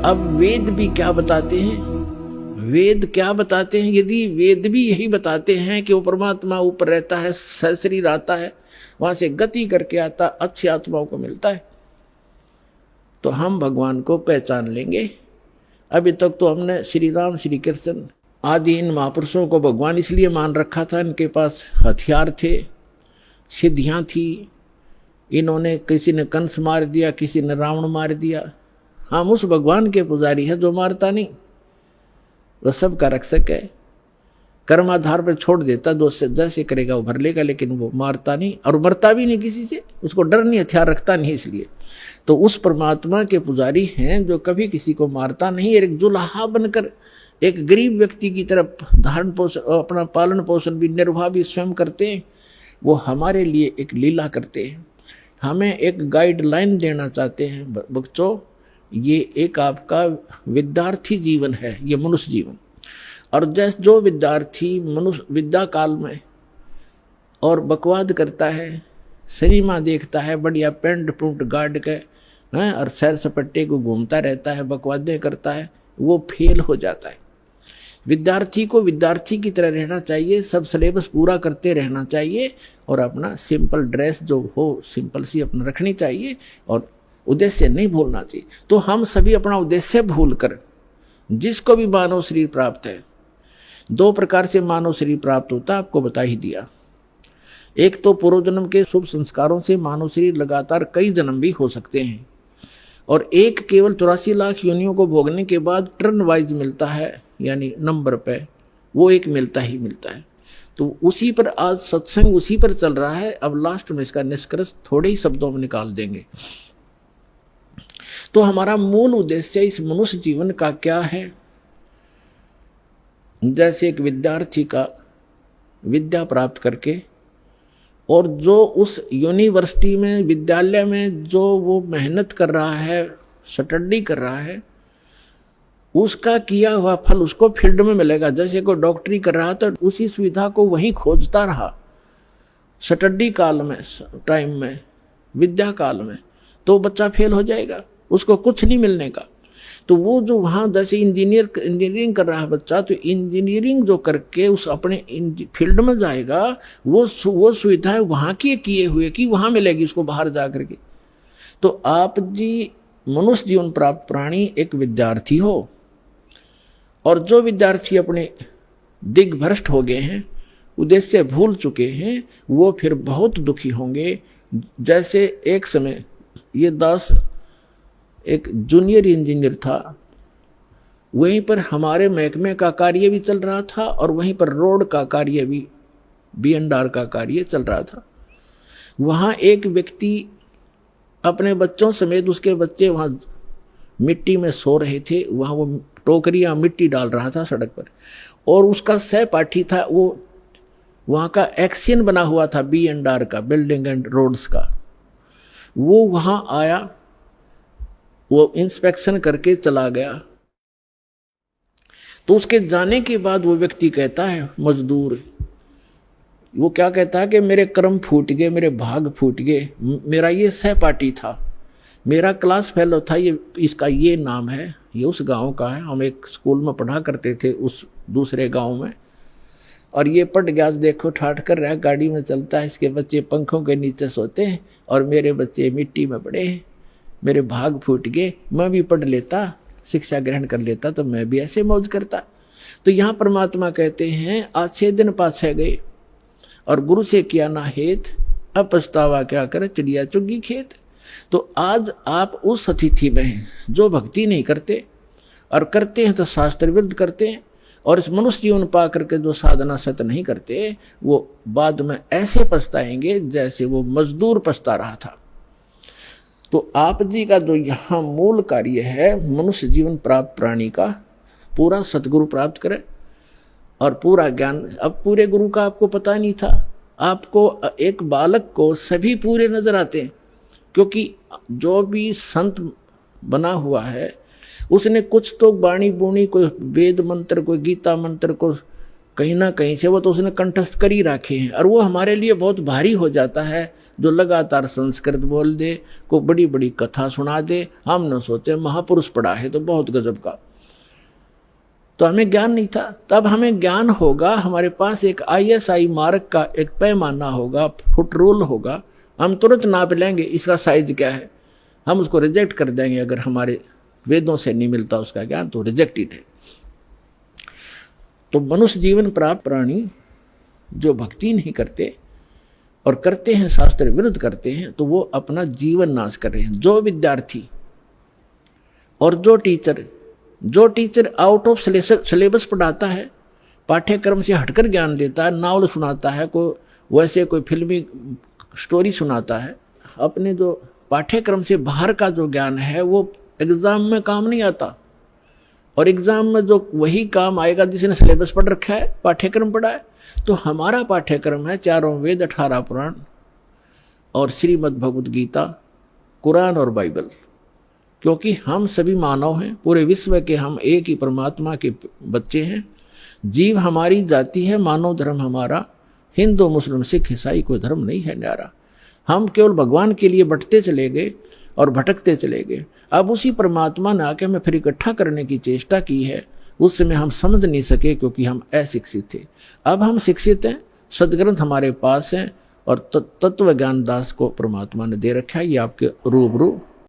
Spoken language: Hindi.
अब वेद भी क्या बताते हैं, वेद क्या बताते हैं? यदि वेद भी यही बताते हैं कि वो परमात्मा ऊपर रहता है, सशरीर आता है, वहां से गति करके आता, अच्छी आत्माओं को मिलता है, तो हम भगवान को पहचान लेंगे। अभी तक तो हमने श्री राम, श्री कृष्ण आदि इन महापुरुषों को भगवान इसलिए मान रखा था, इनके पास हथियार थे, सिद्धियां थी, इन्होंने किसी ने कंस मार दिया, किसी ने रावण मार दिया। हम उस भगवान के पुजारी है जो मारता नहीं, वह सबका रक्षक है, कर्माधार पर छोड़ देता, दोस्त जैसे करेगा वो भर लेगा, लेकिन वो मारता नहीं और मरता भी नहीं किसी से, उसको डर नहीं, हथियार रखता नहीं। इसलिए तो उस परमात्मा के पुजारी हैं जो कभी किसी को मारता नहीं, एक जुलाहा बनकर एक गरीब व्यक्ति की तरफ धारण पोषण, अपना पालन पोषण भी, निर्वाह भी स्वयं करते हैं। वो हमारे लिए एक लीला करते हैं, हमें एक गाइडलाइन देना चाहते हैं। बच्चों, ये एक आपका विद्यार्थी जीवन है, ये मनुष्य जीवन। और जैसे जो विद्यार्थी मनुष्य विद्या काल में और बकवाद करता है, सिनेमा देखता है, बढ़िया पेंट पुंट गाड़ के और सैर सपट्टे को घूमता रहता है, बकवादें करता है, वो फेल हो जाता है। विद्यार्थी को विद्यार्थी की तरह रहना चाहिए, सब सिलेबस पूरा करते रहना चाहिए और अपना सिंपल ड्रेस जो हो सिंपल सी अपना रखनी चाहिए और उद्देश्य नहीं भूलना चाहिए। तो हम सभी अपना उद्देश्य भूलकर, जिसको भी मानव शरीर प्राप्त है, 2 प्रकार से मानव शरीर प्राप्त होता है, आपको बता ही दिया। एक तो पूर्व जन्म के शुभ संस्कारों से मानव शरीर लगातार कई जन्म भी हो सकते हैं, और एक केवल 84 लाख योनियों को भोगने के बाद टर्न वाइज मिलता है, यानी नंबर पे वो एक मिलता ही मिलता है। तो उसी पर आज सत्संग उसी पर चल रहा है। अब लास्ट में इसका निष्कर्ष थोड़े ही शब्दों में निकाल देंगे। तो हमारा मूल उद्देश्य इस मनुष्य जीवन का क्या है? जैसे एक विद्यार्थी का विद्या प्राप्त करके, और जो उस यूनिवर्सिटी में, विद्यालय में जो वो मेहनत कर रहा है, स्टडी कर रहा है, उसका किया हुआ फल उसको फील्ड में मिलेगा। जैसे कोई डॉक्टरी कर रहा था, उसी सुविधा को वहीं खोजता रहा स्टडी काल में, टाइम में, विद्या काल में, तो बच्चा फेल हो जाएगा, उसको कुछ नहीं मिलने का। तो वो जो वहाँ जैसे इंजीनियरिंग कर रहा है बच्चा, तो इंजीनियरिंग जो करके उस अपने फील्ड में जाएगा, वो सुविधाएं वहाँ की किए हुए की वहाँ मिलेगी उसको बाहर जा करके। तो आप जी मनुष्य जीवन प्राप्त प्राणी एक विद्यार्थी हो, और जो विद्यार्थी अपने दिग्भ्रष्ट हो गए हैं, उद्देश्य भूल चुके हैं, वो फिर बहुत दुखी होंगे। जैसे एक समय ये दास एक जूनियर इंजीनियर था, वहीं पर हमारे महकमे का कार्य भी चल रहा था और वहीं पर रोड का कार्य भी, B&R का कार्य चल रहा था। वहाँ एक व्यक्ति अपने बच्चों समेत, उसके बच्चे वहाँ मिट्टी में सो रहे थे, वहाँ वो टोकरियाँ मिट्टी डाल रहा था सड़क पर, और उसका सहपाठी था, वो वहाँ का एक्शन बना हुआ था B&R का, बिल्डिंग एंड रोड्स का। वो वहाँ आया, वो इंस्पेक्शन करके चला गया। तो उसके जाने के बाद वो व्यक्ति कहता है, मजदूर, वो क्या कहता है कि मेरे कर्म फूट गए, मेरे भाग फूट गए, मेरा ये सहपाठी था, मेरा क्लास फेलो था, ये इसका ये नाम है, ये उस गांव का है, हम एक स्कूल में पढ़ा करते थे उस दूसरे गांव में, और ये पट गया, देखो ठाठ कर रहा है, गाड़ी में चलता है, इसके बच्चे पंखों के नीचे सोते हैं और मेरे बच्चे मिट्टी में पड़े हैं, मेरे भाग फूट गए, मैं भी पढ़ लेता, शिक्षा ग्रहण कर लेता, तो मैं भी ऐसे मौज करता। तो यहाँ परमात्मा कहते हैं, आछे दिन पाछे गए और गुरु से किया ना हेत, अब पछतावा क्या करे, चिड़िया चुगी खेत। तो आज आप उस अतिथि में हैं जो भक्ति नहीं करते, और करते हैं तो शास्त्र विरुद्ध करते हैं, और इस मनुष्य जीवन पा करके जो साधना सत नहीं करते, वो बाद में ऐसे पछताएंगे जैसे वो मजदूर पछता रहा था। तो आप जी का जो यहाँ मूल कार्य है, मनुष्य जीवन प्राप्त प्राणी का पूरा सतगुरु प्राप्त करें और पूरा ज्ञान। अब पूरे गुरु का आपको पता नहीं था, आपको एक बालक को सभी पूरे नजर आते हैं, क्योंकि जो भी संत बना हुआ है उसने कुछ तो बाणी बुनी, कोई वेद मंत्र, कोई गीता मंत्र को कहीं ना कहीं से वो तो उसने कंठस्थ कर ही रखे हैं, और वो हमारे लिए बहुत भारी हो जाता है। जो लगातार संस्कृत बोल दे, को बड़ी बड़ी कथा सुना दे, हम न सोचे महापुरुष पढ़ा है तो बहुत गजब का। तो हमें ज्ञान नहीं था। तब हमें ज्ञान होगा, हमारे पास एक ISI मार्क का एक पैमाना होगा, फुट रूल होगा, हम तुरंत नाप लेंगे इसका साइज क्या है, हम उसको रिजेक्ट कर देंगे। अगर हमारे वेदों से नहीं मिलता उसका ज्ञान तो रिजेक्टेड है। तो मनुष्य जीवन प्राप्त प्राणी जो भक्ति नहीं करते और करते हैं शास्त्र विरुद्ध करते हैं, तो वो अपना जीवन नाश कर रहे हैं। जो विद्यार्थी और जो टीचर आउट ऑफ सिलेबस पढ़ाता है, पाठ्यक्रम से हटकर ज्ञान देता है, नावल सुनाता है, कोई फिल्मी स्टोरी सुनाता है, अपने जो पाठ्यक्रम से बाहर का जो ज्ञान है वो एग्जाम में काम नहीं आता। और एग्जाम में जो वही काम आएगा जिसने सिलेबस पढ़ रखा है, पाठ्यक्रम पढ़ा है। तो हमारा पाठ्यक्रम है 4 वेद, 18 पुराण और श्रीमद् भगवद गीता, कुरान और बाइबल। क्योंकि हम सभी मानव हैं, पूरे विश्व के हम एक ही परमात्मा के बच्चे हैं। जीव हमारी जाति है, मानव धर्म हमारा, हिंदू मुस्लिम सिख ईसाई कोई धर्म नहीं है न्यारा। हम केवल भगवान के लिए बंटते चले गए और भटकते चले गए। अब उसी परमात्मा ने आके हमें फिर इकट्ठा करने की चेष्टा की है। उस समय हम समझ नहीं सके क्योंकि हम अशिक्षित थे। अब हम शिक्षित हैं, सदग्रंथ हमारे पास हैं और तत्व ज्ञान दास को परमात्मा ने दे रखा है। ये आपके रूबरू